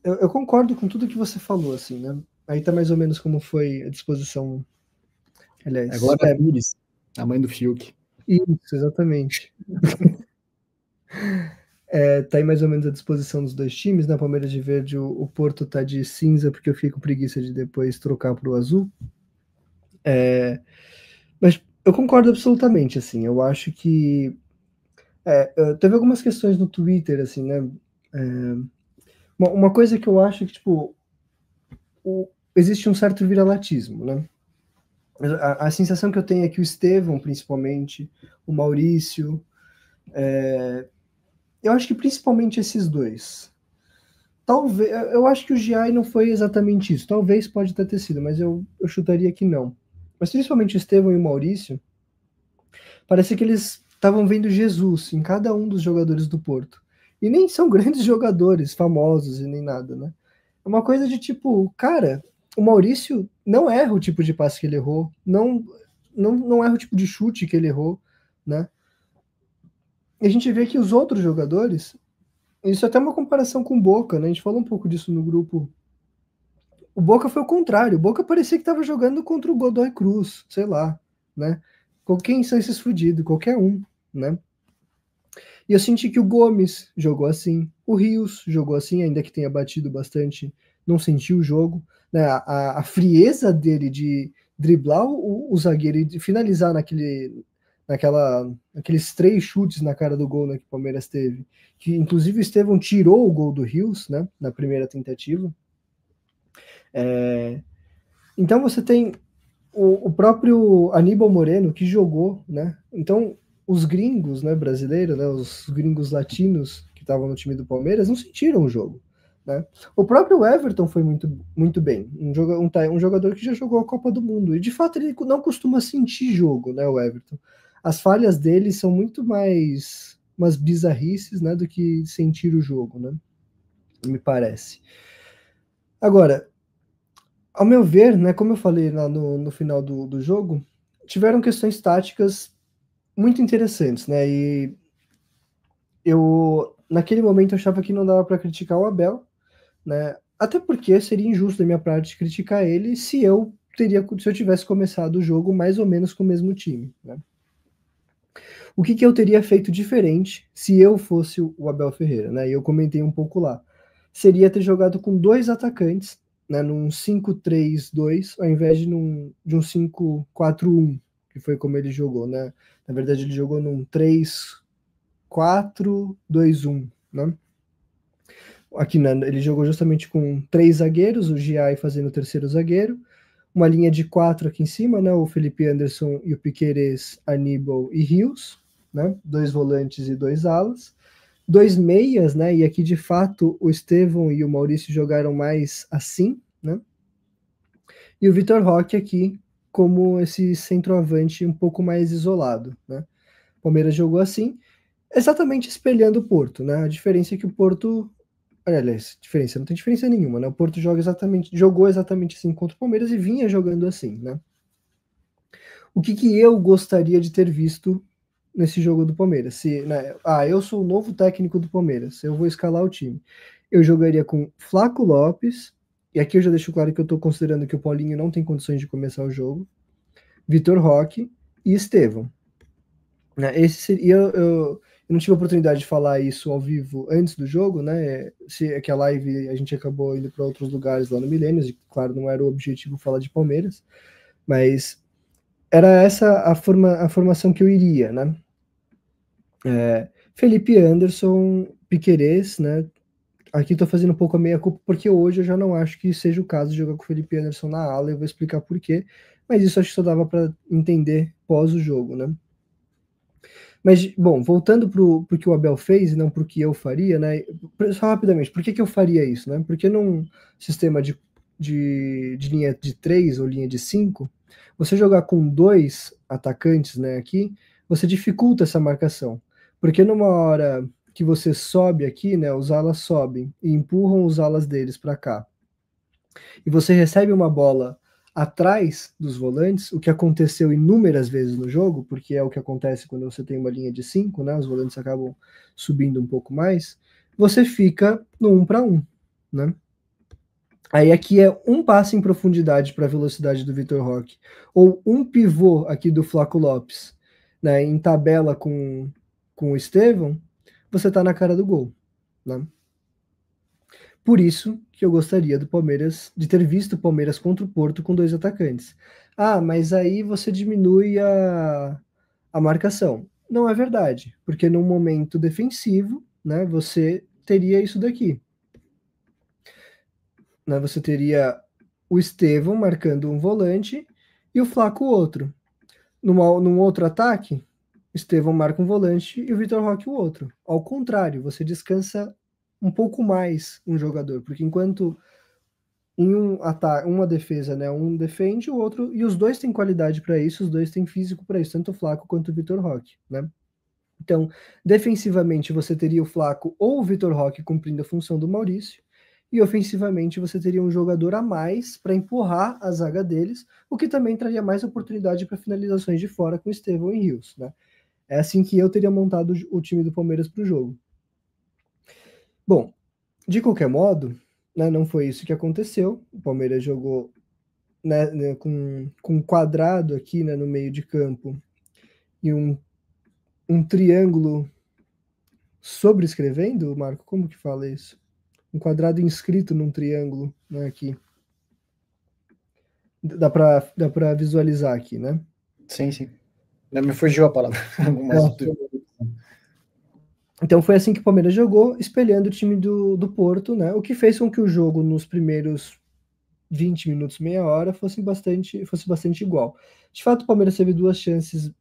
eu concordo com tudo que você falou, assim, né? Aí tá mais ou menos como foi a disposição, aliás. Agora a Pires, a mãe do Fiuk. Isso, exatamente. Tá aí mais ou menos a disposição dos dois times, né? Palmeiras de verde, o Porto tá de cinza, porque eu fiquei com preguiça de depois trocar pro azul. Mas eu concordo absolutamente, assim. Eu acho que. Teve algumas questões no Twitter, assim, né? É, uma coisa que eu acho que, tipo, existe um certo viralatismo, né? A sensação que eu tenho é que o Estevão, principalmente, o Maurício, eu acho que principalmente esses dois. Talvez, eu acho que o Giai não foi exatamente isso. Talvez pode até ter sido, mas eu chutaria que não. Mas principalmente o Estevão e o Maurício, parece que eles estavam vendo Jesus em cada um dos jogadores do Porto. E nem são grandes jogadores, famosos e nem nada, né? É uma coisa de tipo, cara, o Maurício não erra o tipo de passe que ele errou, não erra o tipo de chute que ele errou, né? E a gente vê que os outros jogadores, isso é até uma comparação com o Boca, né? A gente falou um pouco disso no grupo. O Boca foi o contrário. O Boca parecia que estava jogando contra o Godoy Cruz, sei lá, né? Quem são esses fudidos? Qualquer um, né? E eu senti que o Gomes jogou assim, o Rios jogou assim, ainda que tenha batido bastante, não sentiu o jogo, né? A frieza dele de driblar o zagueiro e de finalizar naqueles 3 chutes na cara do gol, né, que o Palmeiras teve, que inclusive o Estevão tirou o gol do Rios, né, na primeira tentativa. Então você tem o próprio Aníbal Moreno que jogou, né? Então os gringos, né, brasileiros, né, os gringos latinos que estavam no time do Palmeiras não sentiram o jogo, né? O próprio Everton foi muito bem, um jogador que já jogou a Copa do Mundo e de fato ele não costuma sentir jogo, né, o Everton. As falhas dele são muito mais umas bizarrices, né, do que sentir o jogo, né? Me parece. Agora, ao meu ver, né, como eu falei lá no final do jogo, tiveram questões táticas muito interessantes, né? E eu, naquele momento, achava que não dava para criticar o Abel, né? Até porque seria injusto da minha parte criticar ele se eu tivesse começado o jogo mais ou menos com o mesmo time, né? O que eu teria feito diferente se eu fosse o Abel Ferreira, né? E eu comentei um pouco lá. Seria ter jogado com 2 atacantes, né, num 5-3-2, ao invés de um 5-4-1, que foi como ele jogou, né? Na verdade, ele jogou num 3-4-2-1, né? Aqui, né, ele jogou justamente com 3 zagueiros, o Giai fazendo o terceiro zagueiro, uma linha de 4 aqui em cima, né? O Felipe Anderson e o Piquerez, Aníbal e Rios, né? 2 volantes e 2 alas. 2 meias, né? E aqui de fato o Estevão e o Maurício jogaram mais assim, né? E o Vitor Roque aqui como esse centroavante um pouco mais isolado, né? O Palmeiras jogou assim, exatamente espelhando o Porto, né? A diferença é que o Porto, aliás, diferença não tem diferença nenhuma, né? O Porto jogou exatamente assim contra o Palmeiras e vinha jogando assim, né? O que eu gostaria de ter visto nesse jogo do Palmeiras? Se, né, eu sou o novo técnico do Palmeiras, eu vou escalar o time. Eu jogaria com Flaco Lopes, e aqui eu já deixo claro que eu estou considerando que o Paulinho não tem condições de começar o jogo, Vitor Roque e Estevão. Né, esse seria, eu não tive a oportunidade de falar isso ao vivo antes do jogo, né? Se é que a live a gente acabou indo para outros lugares lá no Milênios, e claro, não era o objetivo falar de Palmeiras, mas era essa a formação que eu iria, né? Felipe Anderson, Piquerez, né? Aqui tô fazendo um pouco a meia-culpa, porque hoje eu já não acho que seja o caso de jogar com o Felipe Anderson na ala, eu vou explicar por quê, mas isso acho que só dava para entender pós o jogo, né? Mas, bom, voltando pro que o Abel fez e não pro que eu faria, né? Só rapidamente, por que eu faria isso, né? Porque num sistema de linha de 3 ou linha de 5, você jogar com 2 atacantes, né, aqui, você dificulta essa marcação. Porque numa hora que você sobe aqui, né, os alas sobem e empurram os alas deles para cá, e você recebe uma bola atrás dos volantes, o que aconteceu inúmeras vezes no jogo, porque é o que acontece quando você tem uma linha de 5, né? Os volantes acabam subindo um pouco mais, você fica no 1 para 1, né? Aí aqui é um passe em profundidade para a velocidade do Vitor Roque, ou um pivô aqui do Flaco Lopes, né, em tabela com o Estevão, você está na cara do gol, né? Por isso que eu gostaria do Palmeiras, de ter visto o Palmeiras contra o Porto com 2 atacantes. Ah, mas aí você diminui a marcação. Não é verdade, porque num momento defensivo, né, você teria isso daqui. Né, você teria o Estevão marcando um volante e o Flaco outro. Num outro ataque, o Estevão marca um volante e o Vitor Roque o outro. Ao contrário, você descansa um pouco mais um jogador, porque enquanto em uma defesa, né, um defende, o outro, e os dois têm qualidade para isso, os dois têm físico para isso, tanto o Flaco quanto o Vitor Roque, né? Então, defensivamente, você teria o Flaco ou o Vitor Roque cumprindo a função do Maurício, e ofensivamente você teria um jogador a mais para empurrar a zaga deles, o que também traria mais oportunidade para finalizações de fora com Estevão e Rios, né? É assim que eu teria montado o time do Palmeiras para o jogo. Bom, de qualquer modo, né, não foi isso que aconteceu. O Palmeiras jogou, né, com um quadrado aqui, né, no meio de campo e um triângulo sobrescrevendo, Marco, como que fala isso? Um quadrado inscrito num triângulo, né, aqui. Dá para visualizar aqui, né? Sim, sim. Não me fugiu a palavra. Mas então foi assim que o Palmeiras jogou, espelhando o time do Porto, né? O que fez com que o jogo nos primeiros 20 minutos, meia hora, fosse bastante igual. De fato, o Palmeiras teve duas chances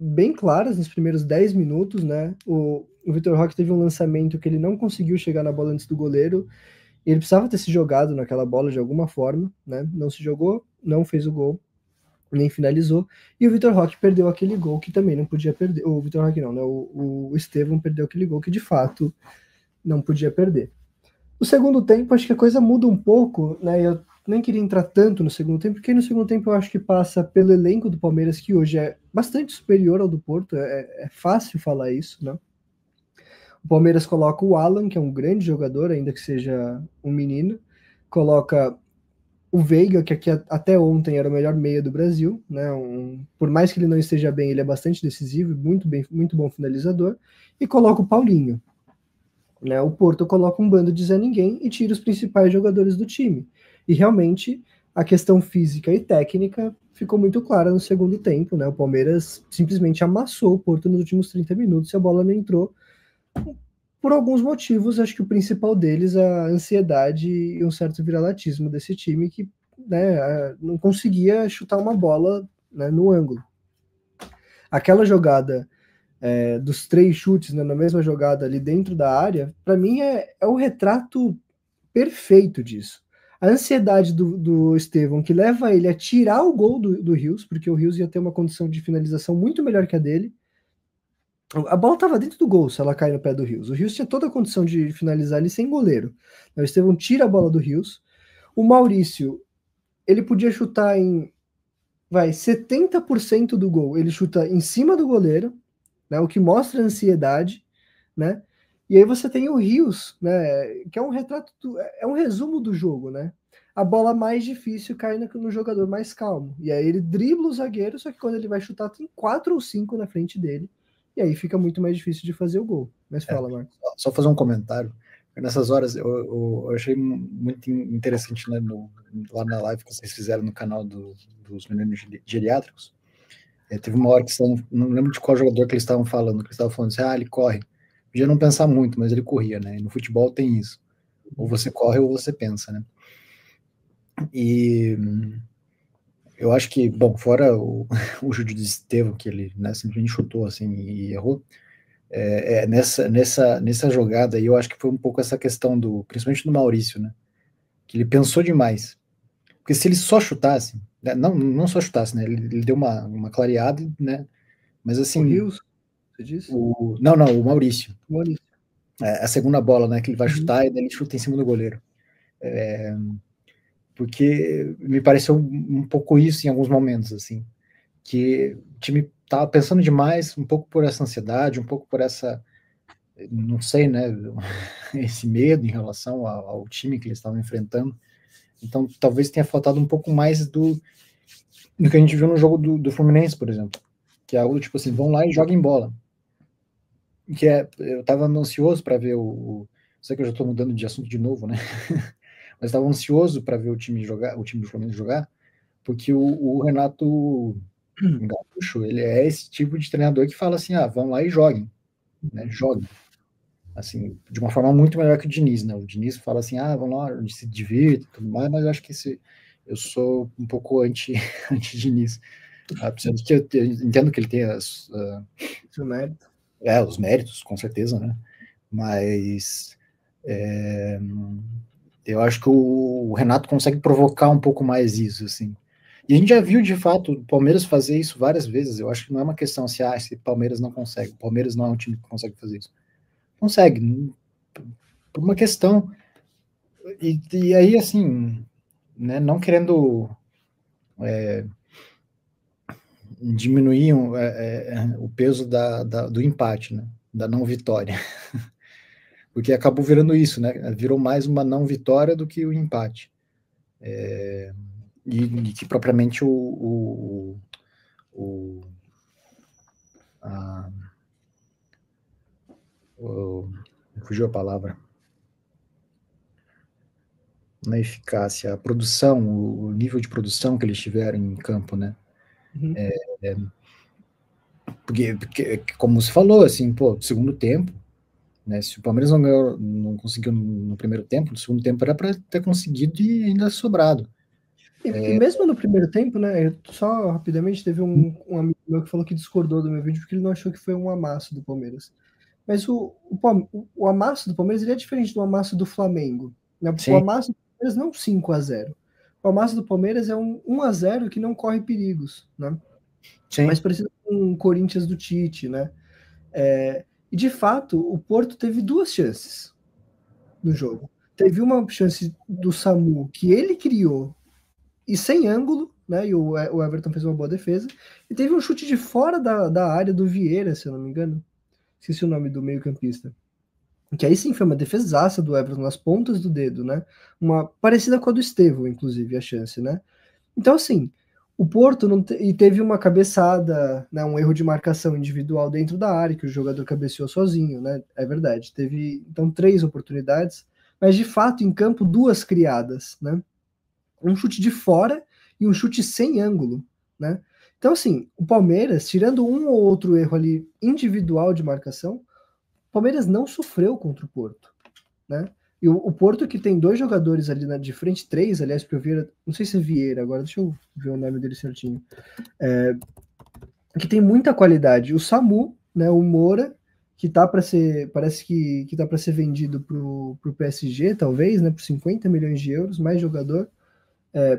bem claras nos primeiros 10 minutos, né? O Vitor Roque teve um lançamento que ele não conseguiu chegar na bola antes do goleiro. Ele precisava ter se jogado naquela bola de alguma forma, né? Não se jogou, não fez o gol, nem finalizou. E o Vitor Roque perdeu aquele gol que também não podia perder. O Vitor Roque não, né? O Estevão perdeu aquele gol que de fato não podia perder. No segundo tempo, acho que a coisa muda um pouco, né? Eu nem queria entrar tanto no segundo tempo, porque no segundo tempo eu acho que passa pelo elenco do Palmeiras, que hoje é bastante superior ao do Porto, é fácil falar isso, né? O Palmeiras coloca o Alan, que é um grande jogador, ainda que seja um menino, coloca o Veiga, que aqui até ontem era o melhor meia do Brasil, né? Por mais que ele não esteja bem, ele é bastante decisivo, muito bom finalizador, e coloca o Paulinho, né? O Porto coloca um bando de Zé Ninguém e tira os principais jogadores do time. E realmente a questão física e técnica ficou muito clara no segundo tempo, né? O Palmeiras simplesmente amassou o Porto nos últimos 30 minutos e a bola não entrou por alguns motivos. Acho que o principal deles é a ansiedade e um certo viralatismo desse time que, né, não conseguia chutar uma bola, né, no ângulo. Aquela jogada dos 3 chutes, né, na mesma jogada ali dentro da área, para mim é o retrato perfeito disso. A ansiedade do Estevão, que leva ele a tirar o gol do Rios, porque o Rios ia ter uma condição de finalização muito melhor que a dele. A bola estava dentro do gol se ela cai no pé do Rios. O Rios tinha toda a condição de finalizar ali sem goleiro. O Estevão tira a bola do Rios. O Maurício, ele podia chutar em 70% do gol. Ele chuta em cima do goleiro, né, o que mostra ansiedade, né? E aí você tem o Rios, né, que é um retrato, é um resumo do jogo, né? A bola mais difícil cai no jogador mais calmo. E aí ele dribla o zagueiro, só que quando ele vai chutar tem 4 ou 5 na frente dele. E aí fica muito mais difícil de fazer o gol. Mas fala, Marcos. Só fazer um comentário. Nessas horas eu achei muito interessante, né, lá na live que vocês fizeram no canal dos meninos geriátricos. Teve uma hora que não lembro de qual jogador que eles estavam falando, que eles estavam falando assim, ele corre. Podia não pensar muito, mas ele corria, né? E no futebol tem isso. Ou você corre ou você pensa, né? E eu acho que, bom, fora o chute de Estevão, que ele, né, simplesmente chutou assim e errou, nessa jogada aí eu acho que foi um pouco essa questão principalmente do Maurício, né? Que ele pensou demais. Porque se ele só chutasse, né, não só chutasse, né? Ele deu uma clareada, né? Mas assim. O Rios, você disse? Não, o Maurício. O Maurício. A segunda bola, né? Que ele vai chutar e daí ele chuta em cima do goleiro. Porque me pareceu um pouco isso em alguns momentos, assim. Que o time estava pensando demais, um pouco por essa ansiedade, um pouco por essa, não sei, né? Esse medo em relação ao time que eles estavam enfrentando. Então, talvez tenha faltado um pouco mais do que a gente viu no jogo do Fluminense, por exemplo, que é algo tipo assim, vão lá e joguem bola. Eu estava ansioso para ver sei que eu já estou mudando de assunto de novo, né? Mas estava ansioso para ver o time do Flamengo jogar, porque o Renato Gaúcho, ele é esse tipo de treinador que fala assim, vão lá e joguem, né? Joguem. Assim, de uma forma muito melhor que o Diniz, né? O Diniz fala assim, vamos lá, a gente se divirta e tudo mais, mas eu acho que eu sou um pouco anti-Diniz. Apesar de que eu entendo que ele tem os méritos, com certeza, né? Mas eu acho que o Renato consegue provocar um pouco mais isso, assim. E a gente já viu, de fato, o Palmeiras fazer isso várias vezes. Eu acho que não é uma questão assim, esse Palmeiras não consegue. O Palmeiras não é um time que consegue fazer isso. Consegue, por uma questão. E aí, assim, né, não querendo diminuir o peso do empate, né, da não vitória. Porque acabou virando isso, né? Virou mais uma não vitória do que o empate. E que propriamente fugiu a palavra. Na eficácia, a produção, o nível de produção que eles tiveram em campo, né? Uhum. Porque, como você falou, assim, segundo tempo, né? Se o Palmeiras não conseguiu no primeiro tempo, no segundo tempo era para ter conseguido e ainda sobrado. E mesmo no primeiro tempo, né? Só rapidamente, teve um amigo meu que falou que discordou do meu vídeo porque ele não achou que foi um amasso do Palmeiras. Mas o amasso do Palmeiras ele é diferente do amasso do Flamengo. Né? O amasso do Palmeiras não é um 5-0. O amasso do Palmeiras é um 1-0 que não corre perigos, né? Sim. Mas precisa um Corinthians do Tite, né? E de fato, o Porto teve duas chances no jogo. Teve uma chance do Samu que ele criou e sem ângulo, né? E o Everton fez uma boa defesa. E teve um chute de fora da área do Vieira, se eu não me engano. Esqueci o nome do meio-campista. Que aí sim foi uma defesaça do Everton nas pontas do dedo, né? Uma parecida com a do Estevão, inclusive, a chance, né? Então, assim, o Porto e teve uma cabeçada, né, um erro de marcação individual dentro da área, que o jogador cabeceou sozinho, né? É verdade. Teve, então, 3 oportunidades, mas de fato, em campo, 2 criadas, né? Um chute de fora e um chute sem ângulo, né? Então, assim, o Palmeiras, tirando um ou outro erro ali individual de marcação, o Palmeiras não sofreu contra o Porto, né? E o Porto que tem 2 jogadores ali de frente, 3, aliás, porque o Vieira, não sei se é Vieira agora, deixa eu ver o nome dele certinho, que tem muita qualidade. O Samu, né, o Moura, que tá para ser, parece que tá para ser vendido pro PSG, talvez, né, por 50 milhões de euros, mais jogador,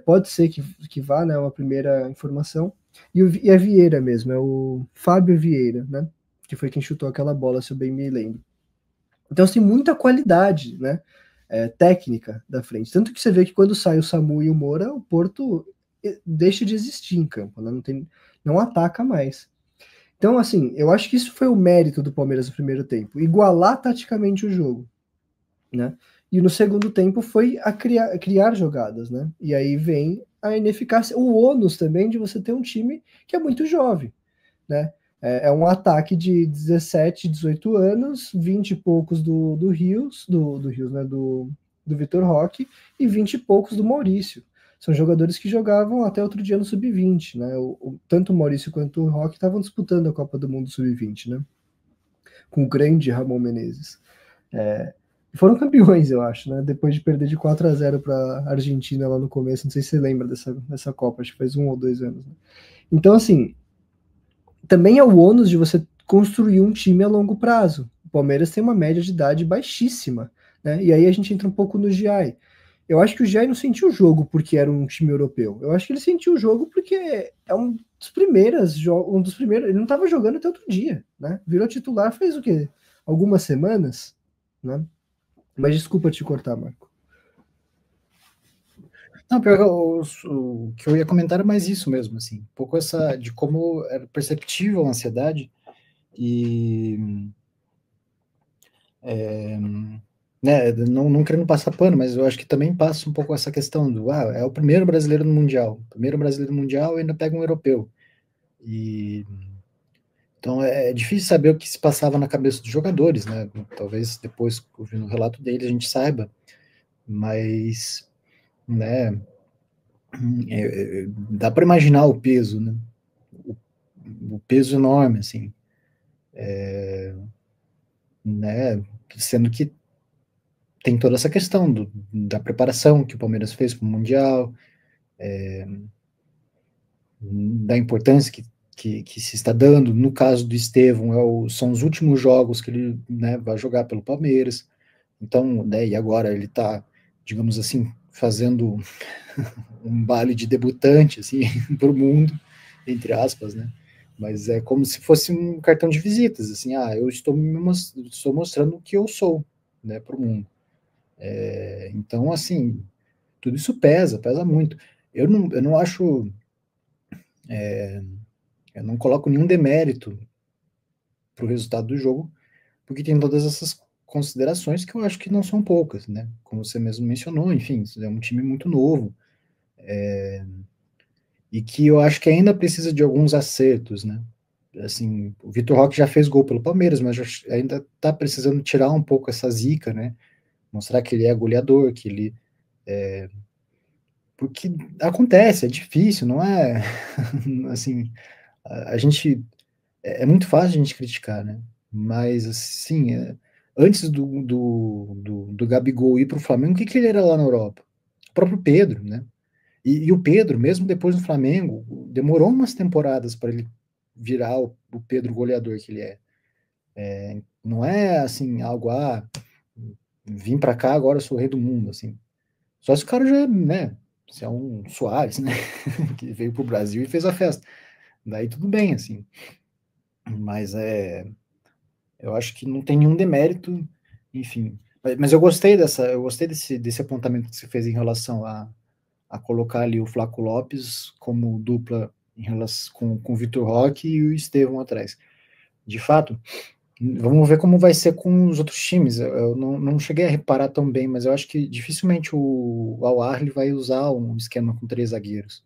pode ser que vá, né, uma primeira informação. E a Vieira mesmo, é o Fábio Vieira, né, que foi quem chutou aquela bola, se eu bem me lembro. Então, assim, muita qualidade, né? Técnica da frente. Tanto que você vê que quando sai o Samu e o Moura, o Porto deixa de existir em campo, né? Não ataca mais. Então, assim, eu acho que isso foi o mérito do Palmeiras no primeiro tempo, igualar taticamente o jogo, né? E no segundo tempo foi a criar jogadas, né? E aí vem a ineficácia, o ônus também de você ter um time que é muito jovem, né? É um ataque de 17, 18 anos, 20 e poucos do Rios, né? Do Vitor Roque, e 20 e poucos do Maurício. São jogadores que jogavam até outro dia no Sub-20, né? Tanto o Maurício quanto o Roque estavam disputando a Copa do Mundo Sub-20, né? Com o grande Ramon Menezes. Foram campeões, eu acho, né? Depois de perder de 4-0 para a Argentina lá no começo, não sei se você lembra dessa Copa, acho que faz 1 ou 2 anos. Né? Então, assim, também é o ônus de você construir um time a longo prazo. O Palmeiras tem uma média de idade baixíssima, né? E aí a gente entra um pouco no Giai. Eu acho que o Giai não sentiu o jogo porque era um time europeu. Eu acho que ele sentiu o jogo porque é um dos primeiros. Ele não estava jogando até outro dia, né? Virou titular faz o quê? Algumas semanas, né? Mas desculpa te cortar, Marco. Não, pior, o que eu ia comentar é mais isso mesmo, assim, um pouco de como era perceptível a ansiedade e né, não querendo passar pano, mas eu acho que também passa um pouco essa questão do, é o primeiro brasileiro no Mundial, primeiro brasileiro no Mundial e ainda pega um europeu. E então é difícil saber o que se passava na cabeça dos jogadores, né? Talvez depois, ouvindo o relato dele, a gente saiba, mas, né, dá para imaginar o peso, né? O peso enorme, assim, né? Sendo que tem toda essa questão da preparação que o Palmeiras fez para o Mundial, da importância que se está dando. No caso do Estevão, são os últimos jogos que ele, né, vai jogar pelo Palmeiras. Então, né, e agora ele está, digamos assim, fazendo um baile de debutante assim, para o mundo, entre aspas, né? Mas é como se fosse um cartão de visitas, assim, eu estou mostrando o que eu sou, né, para o mundo. Então, assim, tudo isso pesa muito. Eu não acho, eu não coloco nenhum demérito para o resultado do jogo, porque tem todas essas considerações que eu acho que não são poucas, né? Como você mesmo mencionou, enfim, é um time muito novo, e que eu acho que ainda precisa de alguns acertos, né? Assim, o Vitor Roque já fez gol pelo Palmeiras, mas ainda tá precisando tirar um pouco essa zica, né? Mostrar que ele é goleador, que ele porque acontece, é difícil, não é assim, a gente é muito fácil a gente criticar, né? Mas assim, antes do Gabigol ir para o Flamengo, o que ele era lá na Europa? O próprio Pedro, né? E o Pedro, mesmo depois do Flamengo, demorou umas temporadas para ele virar o Pedro goleador que ele é. Não é assim, algo, vim para cá, agora eu sou o rei do mundo, assim. Só se o cara já, né, se é um Suárez, né, que veio pro Brasil e fez a festa. Daí tudo bem, assim. Mas eu acho que não tem nenhum demérito, enfim. Mas eu gostei desse apontamento que você fez em relação a colocar ali o Flaco Lopes como dupla em relação com o Vitor Roque e o Estevão atrás. De fato, vamos ver como vai ser com os outros times. Eu não cheguei a reparar tão bem, mas eu acho que dificilmente o Al Ahly vai usar um esquema com 3 zagueiros.